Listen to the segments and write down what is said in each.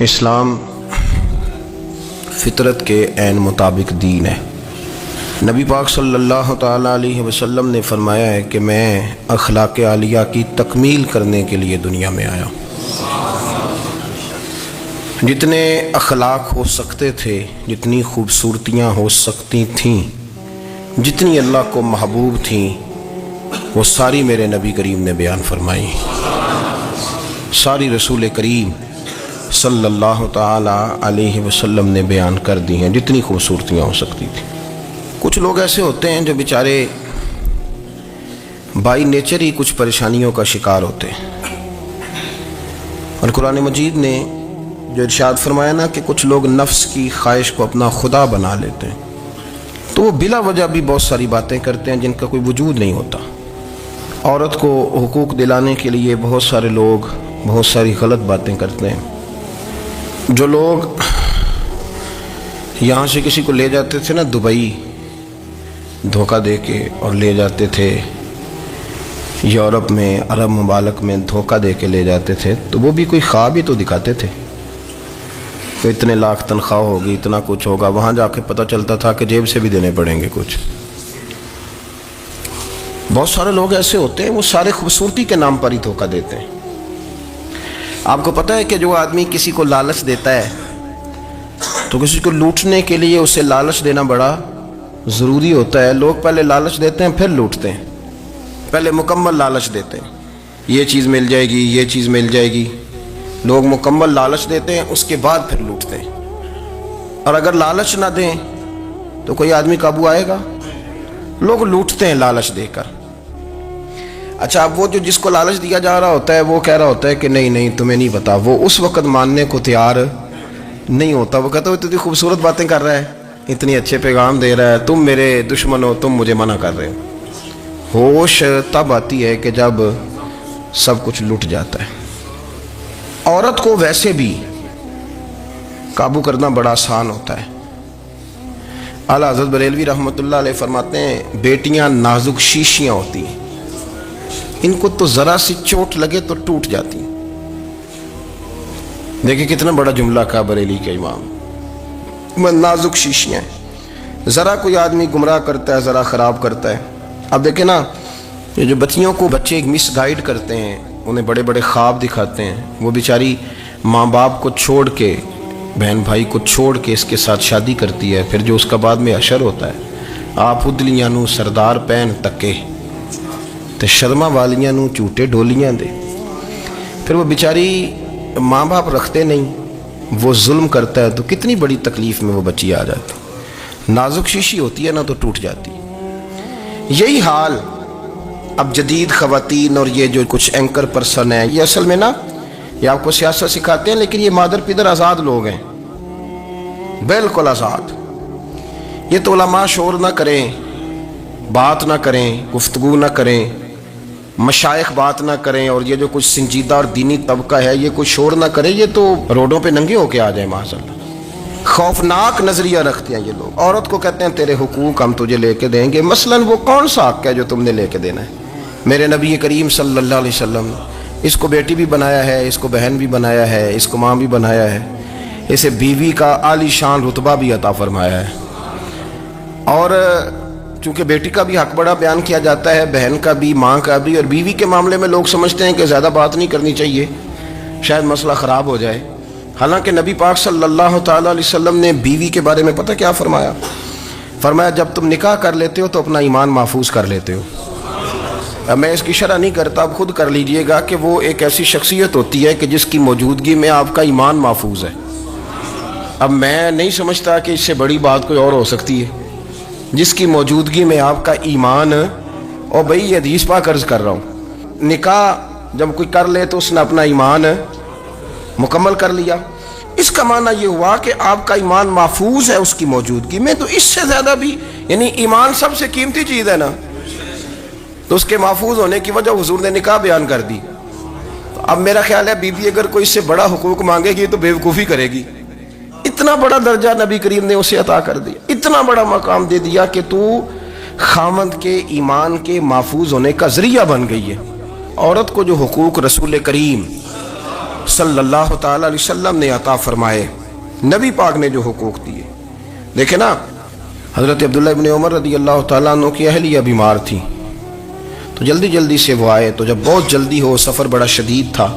اسلام فطرت کے عین مطابق دین ہے۔ نبی پاک صلی اللہ تعالیٰ علیہ وسلم نے فرمایا ہے کہ میں اخلاق عالیہ کی تکمیل کرنے کے لیے دنیا میں آیا ہوں۔ جتنے اخلاق ہو سکتے تھے، جتنی خوبصورتیاں ہو سکتی تھیں، جتنی اللہ کو محبوب تھیں، وہ ساری میرے نبی کریم نے بیان فرمائی، ساری رسول کریم صلی اللہ تعالیٰ علیہ وسلم نے بیان کر دی ہیں، جتنی خوبصورتیاں ہو سکتی تھیں۔ کچھ لوگ ایسے ہوتے ہیں جو بیچارے بائی نیچر ہی کچھ پریشانیوں کا شکار ہوتے ہیں، اور قرآن مجید نے جو ارشاد فرمایا نا کہ کچھ لوگ نفس کی خواہش کو اپنا خدا بنا لیتے ہیں، تو وہ بلا وجہ بھی بہت ساری باتیں کرتے ہیں جن کا کوئی وجود نہیں ہوتا۔ عورت کو حقوق دلانے کے لیے بہت سارے لوگ بہت ساری غلط باتیں کرتے ہیں۔ جو لوگ یہاں سے کسی کو لے جاتے تھے نا دبئی دھوکہ دے کے، اور لے جاتے تھے یورپ میں، عرب ممالک میں دھوکہ دے کے لے جاتے تھے، تو وہ بھی کوئی خواب ہی تو دکھاتے تھے کہ اتنے لاکھ تنخواہ ہوگی، اتنا کچھ ہوگا۔ وہاں جا کے پتہ چلتا تھا کہ جیب سے بھی دینے پڑیں گے کچھ۔ بہت سارے لوگ ایسے ہوتے ہیں، وہ سارے خوبصورتی کے نام پر ہی دھوکہ دیتے ہیں۔ آپ کو پتہ ہے کہ جو آدمی کسی کو لالچ دیتا ہے تو کسی کو لوٹنے کے لیے اسے لالچ دینا بڑا ضروری ہوتا ہے۔ لوگ پہلے لالچ دیتے ہیں پھر لوٹتے ہیں، پہلے مکمل لالچ دیتے ہیں، یہ چیز مل جائے گی، یہ چیز مل جائے گی۔ لوگ مکمل لالچ دیتے ہیں، اس کے بعد پھر لوٹتے ہیں۔ اور اگر لالچ نہ دیں تو کوئی آدمی قابو آئے گا؟ لوگ لوٹتے ہیں لالچ دے کر۔ اچھا، اب وہ جو جس کو لالچ دیا جا رہا ہوتا ہے وہ کہہ رہا ہوتا ہے کہ نہیں نہیں تمہیں نہیں پتا، وہ اس وقت ماننے کو تیار نہیں ہوتا۔ وہ کہتا ہے اتنی خوبصورت باتیں کر رہا ہے، اتنی اچھے پیغام دے رہا ہے، تم میرے دشمن ہو، تم مجھے منع کر رہے ہو۔ ہوش تب آتی ہے کہ جب سب کچھ لٹ جاتا ہے۔ عورت کو ویسے بھی قابو کرنا بڑا آسان ہوتا ہے۔ اعلیٰ حضرت بریلوی رحمۃ اللہ علیہ فرماتے ہیں بیٹیاں نازک شیشیاں ہوتی ہیں، ان کو تو ذرا سی چوٹ لگے تو ٹوٹ جاتی۔ دیکھیں کتنا بڑا جملہ کہا بریلی کے امام، نازک شیشیاں ہیں۔ ذرا کوئی آدمی گمراہ کرتا ہے، ذرا خراب کرتا ہے۔ اب دیکھیں نا، یہ جو بچیوں کو بچے مس گائیڈ کرتے ہیں، انہیں بڑے بڑے خواب دکھاتے ہیں، وہ بیچاری ماں باپ کو چھوڑ کے، بہن بھائی کو چھوڑ کے اس کے ساتھ شادی کرتی ہے۔ پھر جو اس کا بعد میں حشر ہوتا ہے، آپ ادلیاں نو سردار پہن تکے تے شرما والیاں نو جھوٹے ڈولیاں دے۔ پھر وہ بیچاری ماں باپ رکھتے نہیں، وہ ظلم کرتا ہے، تو کتنی بڑی تکلیف میں وہ بچی آ جاتی۔ نازک شیشی ہوتی ہے نا تو ٹوٹ جاتی۔ یہی حال اب جدید خواتین اور یہ جو کچھ اینکر پرسن ہیں، یہ اصل میں نا یہ آپ کو سیاست سکھاتے ہیں، لیکن یہ مادر پیدر آزاد لوگ ہیں، بالکل آزاد۔ یہ تو علماء شور نہ کریں، بات نہ کریں، گفتگو نہ کریں، مشائخ بات نہ کریں، اور یہ جو کچھ سنجیدہ اور دینی طبقہ ہے یہ کوئی شور نہ کرے، یہ تو روڈوں پہ ننگے ہو کے آ جائیں معاذ اللہ۔ خوفناک نظریہ رکھتے ہیں یہ لوگ۔ عورت کو کہتے ہیں تیرے حقوق ہم تجھے لے کے دیں گے۔ مثلاً وہ کون سا حق ہے جو تم نے لے کے دینا ہے؟ میرے نبی کریم صلی اللہ علیہ وسلم اس کو بیٹی بھی بنایا ہے، اس کو بہن بھی بنایا ہے، اس کو ماں بھی بنایا ہے، اسے بیوی کا عالی شان رتبہ بھی عطا فرمایا ہے۔ اور چونکہ بیٹی کا بھی حق بڑا بیان کیا جاتا ہے، بہن کا بھی، ماں کا بھی، اور بیوی کے معاملے میں لوگ سمجھتے ہیں کہ زیادہ بات نہیں کرنی چاہیے، شاید مسئلہ خراب ہو جائے۔ حالانکہ نبی پاک صلی اللہ تعالیٰ علیہ وسلم نے بیوی کے بارے میں پتہ کیا فرمایا؟ فرمایا جب تم نکاح کر لیتے ہو تو اپنا ایمان محفوظ کر لیتے ہو۔ اب میں اس کی شرح نہیں کرتا، اب خود کر لیجئے گا کہ وہ ایک ایسی شخصیت ہوتی ہے کہ جس کی موجودگی میں آپ کا ایمان محفوظ ہے۔ اب میں نہیں سمجھتا کہ اس سے بڑی بات کوئی اور ہو سکتی ہے، جس کی موجودگی میں آپ کا ایمان، اور بھئی یہ حدیث پاک عرض کر رہا ہوں، نکاح جب کوئی کر لے تو اس نے اپنا ایمان مکمل کر لیا۔ اس کا معنی یہ ہوا کہ آپ کا ایمان محفوظ ہے اس کی موجودگی میں، تو اس سے زیادہ بھی، یعنی ایمان سب سے قیمتی چیز ہے نا، تو اس کے محفوظ ہونے کی وجہ حضور نے نکاح بیان کر دی۔ تو اب میرا خیال ہے بیوی اگر کوئی اس سے بڑا حقوق مانگے گی تو بیوقوفی کرے گی۔ اتنا بڑا درجہ نبی کریم نے اسے عطا کر دیا، اتنا بڑا مقام دے دیا کہ تو خامند کے ایمان کے محفوظ ہونے کا ذریعہ بن گئی ہے۔ عورت کو جو حقوق رسول کریم صلی اللہ تعالی علیہ وسلم نے عطا فرمائے، نبی پاک نے جو حقوق دیے. دیکھیں نا، حضرت عبداللہ ابن عمر رضی اللہ تعالیٰ عنہ کی اہلیہ بیمار تھی، تو جلدی جلدی سے وہ آئے. تو جب بہت جلدی ہو، سفر بڑا شدید تھا،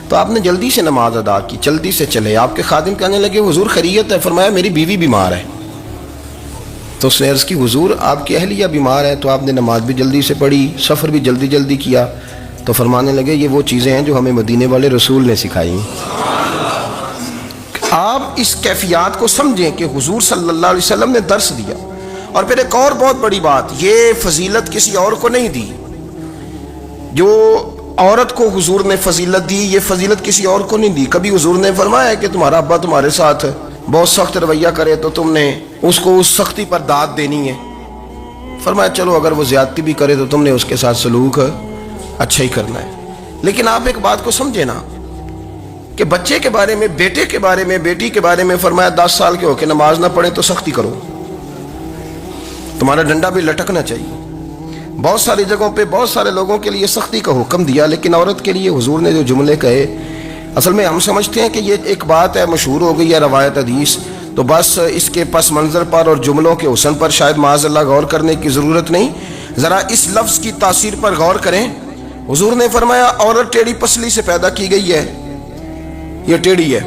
تو آپ نے جلدی سے نماز ادا کی، جلدی سے چلے. آپ کے خادم کہنے لگے حضور خیریت ہے؟ فرمایا میری بیوی بیمار ہے. تو اس نے عرض کی حضور آپ کی اہلیہ بیمار ہے. تو آپ نے نماز بھی جلدی سے پڑھی، سفر بھی جلدی جلدی کیا. تو فرمانے لگے یہ وہ چیزیں ہیں جو ہمیں مدینے والے رسول نے سکھائی. آپ اس کیفیات کو سمجھیں کہ حضور صلی اللہ علیہ وسلم نے درس دیا. اور پھر ایک اور بہت بڑی بات، یہ فضیلت کسی اور کو نہیں دی. جو عورت کو حضور نے فضیلت دی، یہ فضیلت کسی اور کو نہیں دی. کبھی حضور نے فرمایا کہ تمہارا ابا تمہارے ساتھ بہت سخت رویہ کرے تو تم نے اس کو اس سختی پر داد دینی ہے. فرمایا چلو اگر وہ زیادتی بھی کرے تو تم نے اس کے ساتھ سلوک اچھا ہی کرنا ہے. لیکن آپ ایک بات کو سمجھے نا کہ بچے کے بارے میں، بیٹے کے بارے میں، بیٹی کے بارے میں فرمایا 10 سال کے ہو کے نماز نہ پڑھے تو سختی کرو، تمہارا ڈنڈا بھی لٹکنا چاہیے. بہت ساری جگہوں پہ بہت سارے لوگوں کے لیے سختی کا حکم دیا، لیکن عورت کے لیے حضور نے جو جملے کہے، اصل میں ہم سمجھتے ہیں کہ یہ ایک بات ہے، مشہور ہو گئی ہے روایت حدیث، تو بس اس کے پس منظر پر اور جملوں کے حسن پر شاید معاذ اللہ غور کرنے کی ضرورت نہیں. ذرا اس لفظ کی تاثیر پر غور کریں. حضور نے فرمایا عورت ٹیڑھی پسلی سے پیدا کی گئی ہے، یہ ٹیڑھی ہے،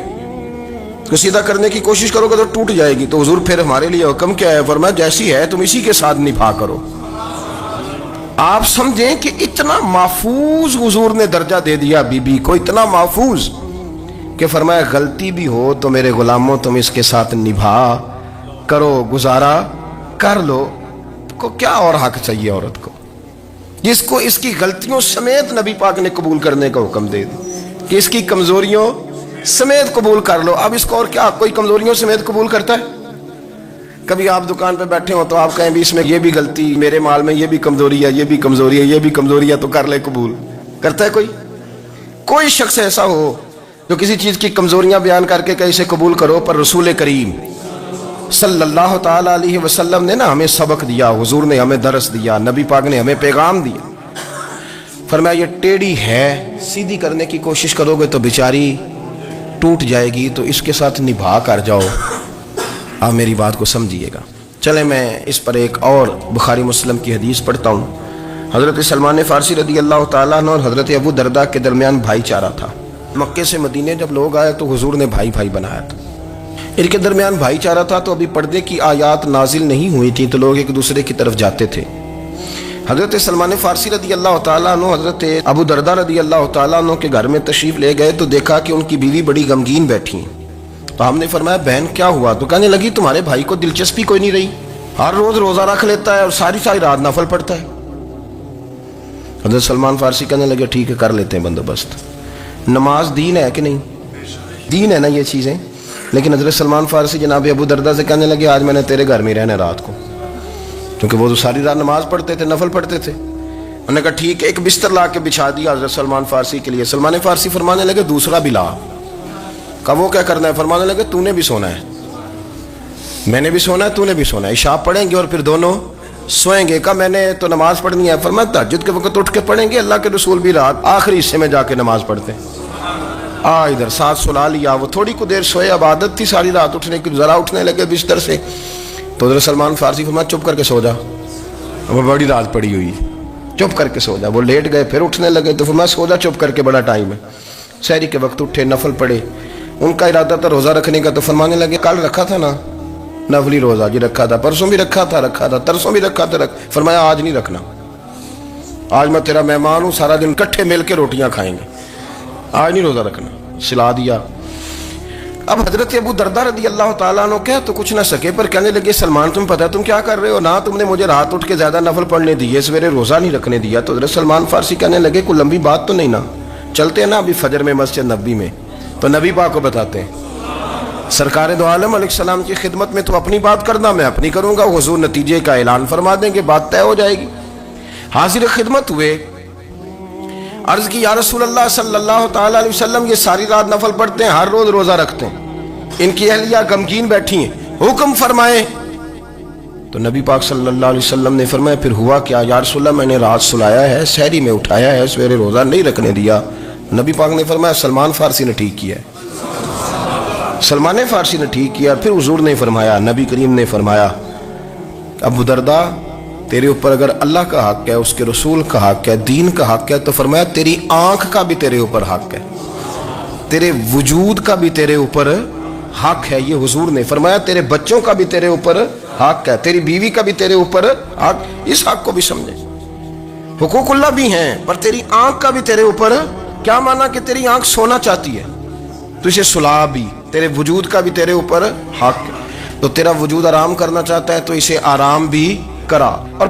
تو سیدھا کرنے کی کوشش کرو گے تو ٹوٹ جائے گی. تو حضور پھر ہمارے لیے حکم کیا ہے؟ فرمایا جیسی ہے تم اسی کے ساتھ نبھا کرو. آپ سمجھیں کہ اتنا محفوظ حضور نے درجہ دے دیا بی بی کو، اتنا محفوظ کہ فرمایا غلطی بھی ہو تو میرے غلاموں تم اس کے ساتھ نبھا کرو، گزارا کر لو. کو کیا اور حق چاہیے عورت کو، جس کو اس کی غلطیوں سمیت نبی پاک نے قبول کرنے کا حکم دے دی کہ اس کی کمزوریوں سمیت قبول کر لو. اب اس کو اور کیا کوئی کمزوریوں سمیت قبول کرتا ہے؟ کبھی آپ دکان پہ بیٹھے ہو تو آپ کہیں بھی اس میں یہ بھی غلطی، میرے مال میں یہ بھی کمزوری ہے، یہ بھی کمزوری ہے، یہ بھی کمزوری ہے، تو کر لے قبول. کرتا ہے کوئی؟ کوئی شخص ایسا ہو جو کسی چیز کی کمزوریاں بیان کر کے کہ اسے قبول کرو؟ پر رسول کریم صلی اللہ تعالی علیہ وسلم نے نا ہمیں سبق دیا، حضور نے ہمیں درس دیا، نبی پاک نے ہمیں پیغام دیا. فرمایا یہ ٹیڑھی ہے، سیدھی کرنے کی کوشش کرو گے تو بیچاری ٹوٹ جائے گی، تو اس کے ساتھ نبھا کر جاؤ. آپ میری بات کو سمجھیے گا. چلیں میں اس پر ایک اور بخاری مسلم کی حدیث پڑھتا ہوں. حضرت سلمان فارسی رضی اللہ تعالیٰ عنہ اور حضرت ابو درداء کے درمیان بھائی چارہ تھا. مکے سے مدینے جب لوگ آئے تو حضور نے بھائی بھائی بنایا تھا. ان کے درمیان بھائی چارہ تھا تو ابھی پردے کی آیات نازل نہیں ہوئی تھی، تو لوگ ایک دوسرے کی طرف جاتے تھے. حضرت سلمان فارسی رضی اللہ تعالیٰ عنہ حضرت ابو درداء رضی اللہ تعالیٰ عنہ کے گھر میں تشریف لے گئے تو دیکھا کہ ان کی بیوی بڑی غمگین بیٹھی ہیں. تو ہم نے فرمایا بہن کیا ہوا؟ تو کہنے لگی تمہارے بھائی کو دلچسپی کوئی نہیں رہی، ہر روز روزہ رکھ لیتا ہے اور ساری ساری رات نفل پڑھتا ہے. حضرت سلمان فارسی کہنے لگے ٹھیک ہے کر لیتے ہیں بندوبست. نماز دین ہے کہ نہیں؟ دین ہے نا یہ چیزیں. لیکن حضرت سلمان فارسی جناب ابو درداء سے کہنے لگے آج میں نے تیرے گھر میں رہنا رات کو، کیونکہ وہ تو ساری رات نماز پڑھتے تھے، نفل پڑھتے تھے. انہوں نے کہا ٹھیک ہے. ایک بستر لا کے بچھا دیا حضرت سلمان فارسی کے لیے. سلمان فارسی فرمانے لگے دوسرا بھی لا. کہا وہ کیا کرنا ہے؟ فرمانے لگے تو نے بھی سونا ہے، میں نے بھی سونا ہے، تو نے بھی سونا ہے. عشاء پڑھیں گے اور پھر دونوں سوئیں گے. کہا میں نے تو نماز پڑھنی ہے. فرمایا تہجد کے وقت اٹھ کے پڑھیں گے، اللہ کے رسول بھی رات آخری حصے میں جا کے نماز پڑھتے ہیں. ادھر ساتھ سلا لیا. وہ تھوڑی کو دیر سوئے، اب عادت تھی ساری رات اٹھنے کی. ذرا اٹھنے لگے بستر سے تو حضرت سلمان فارسی فرمایا چپ کر کے سو جا، وہ بڑی رات پڑی ہوئی، چپ کر کے سو جا. وہ لیٹ گئے، پھر اٹھنے لگے تو فرمایا سو جا چپ کر کے، بڑا ٹائم ہے. سحری کے وقت اٹھے، نفل پڑھے. ان کا ارادہ تھا روزہ رکھنے کا. تو فرمانے لگے کل رکھا تھا نا نفلی روزہ؟ جی رکھا تھا. پرسوں بھی رکھا تھا، ترسوں بھی رکھا تھا. فرمایا آج نہیں رکھنا، آج میں تیرا مہمان ہوں، سارا دن کٹھے مل کے روٹیاں کھائیں گے، آج نہیں روزہ رکھنا. سلا دیا. اب حضرت ابو درداء رضی اللہ تعالیٰ عنہ کہہ تو کچھ نہ سکے، پر کہنے لگے سلمان تم پتہ ہے تم کیا کر رہے ہو؟ نہ تم نے مجھے رات اٹھ کے زیادہ نفل پڑھنے دیے، سویرے روزہ نہیں رکھنے دیا. تو حضرت سلمان فارسی کہنے لگے کوئی لمبی بات تو نہیں نا، چلتے ہیں نا ابھی فجر میں مسجد نبوی میں، تو نبی پاک کو بتاتے ہیں. سرکار دو عالم علیہ السلام کی خدمت میں تو اپنی بات کرنا، میں اپنی کروں گا. حضور نتیجے کا اعلان فرما دیں گے، بات طے ہو جائے گی. حاضر خدمت ہوئے، عرض کی یا رسول اللہ صلی اللہ تعالیٰ علیہ وسلم یہ ساری رات نفل پڑھتے ہیں، ہر روز روزہ رکھتے ہیں، ان کی اہلیہ غمگین بیٹھی ہیں، حکم فرمائیں. تو نبی پاک صلی اللہ علیہ وسلم نے فرمایا پھر ہوا کیا؟ یا رسول اللہ میں نے رات سلایا ہے، سحری میں اٹھایا ہے، سویرے روزہ نہیں رکھنے دیا. نبی پاک نے فرمایا سلمان فارسی نے ٹھیک کیا ہے، سلمان فارسی نے ٹھیک کیا۔ پھر حضور نے فرمایا، نبی کریم نے فرمایا ابو دردہ تیرے اوپر اگر اللہ کا حق ہے، اس کے رسول کا حق ہے، دین کا حق ہے، تو فرمایا تیری آنکھ کا بھی تیرے اوپر حق ہے، تیرے وجود کا بھی تیرے اوپر حق ہے۔ یہ حضور نے فرمایا تیرے بچوں کا بھی تیرے اوپر حق ہے، تیری بیوی کا بھی تیرے اوپر حق۔ اس حق کو بھی سمجھے، حقوق اللہ بھی ہیں، پر تیری آنکھ کا بھی تیرے اوپر کیا مانا کہ تیری آنکھ سونا چاہتی ہے تو اسے سلا بھی، تیرے وجود کا بھی تیرے اوپر حق ہے، تو تیرا وجود آرام کرنا چاہتا ہے تو اسے آرام بھی کرا۔ اور